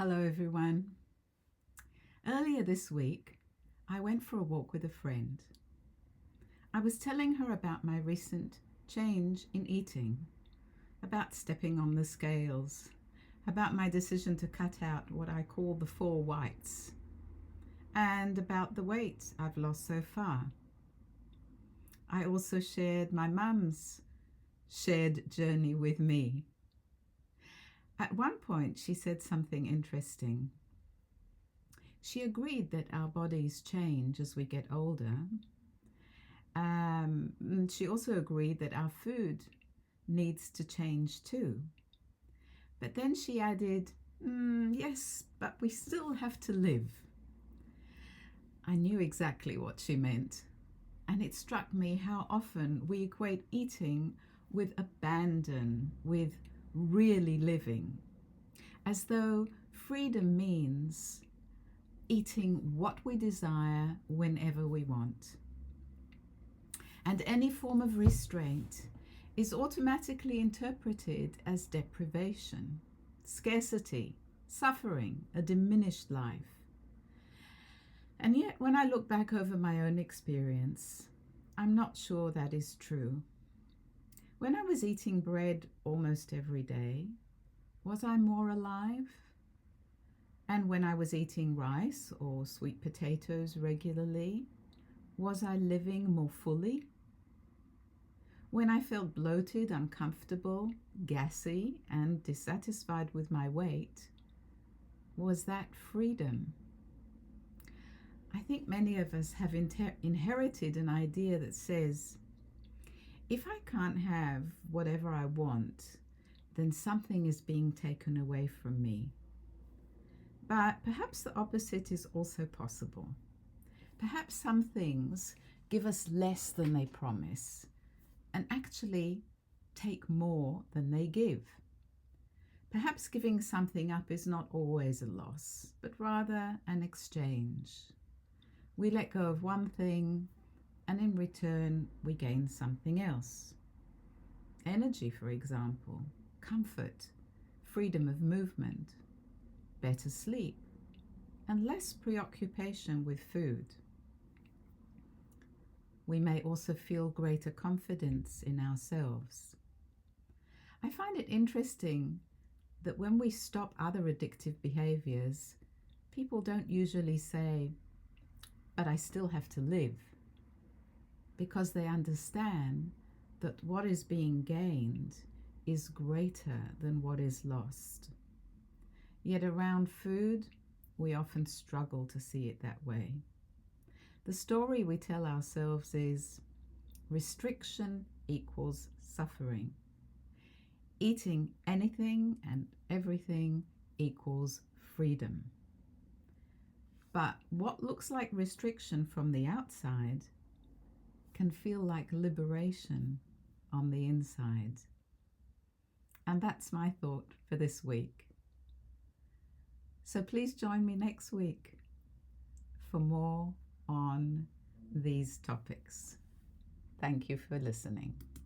Hello, everyone. Earlier this week, I went for a walk with a friend. I was telling her about my recent change in eating, about stepping on the scales, about my decision to cut out what I call the 4 whites, and about the weight I've lost so far. I also shared my mum's shared journey with me. At one point, she said something interesting. She agreed that our bodies change as we get older. She also agreed that our food needs to change too. But then she added, yes, but we still have to live. I knew exactly what she meant, and it struck me how often we equate eating with abandon, with really living, as though freedom means eating what we desire whenever we want. And any form of restraint is automatically interpreted as deprivation, scarcity, suffering, a diminished life. And yet, when I look back over my own experience, I'm not sure that is true. When I was eating bread almost every day, was I more alive? And when I was eating rice or sweet potatoes regularly, was I living more fully? When I felt bloated, uncomfortable, gassy, and dissatisfied with my weight, was that freedom? I think many of us have inherited an idea that says, if I can't have whatever I want, then something is being taken away from me. But perhaps the opposite is also possible. Perhaps some things give us less than they promise and actually take more than they give. Perhaps giving something up is not always a loss, but rather an exchange. We let go of one thing, and in return, we gain something else. Energy, for example, comfort, freedom of movement, better sleep, and less preoccupation with food. We may also feel greater confidence in ourselves. I find it interesting that when we stop other addictive behaviors, people don't usually say, but I still have to live, because they understand that what is being gained is greater than what is lost. Yet around food, we often struggle to see it that way. The story we tell ourselves is restriction equals suffering. Eating anything and everything equals freedom. But what looks like restriction from the outside can feel like liberation on the inside. And that's my thought for this week. So please join me next week for more on these topics. Thank you for listening.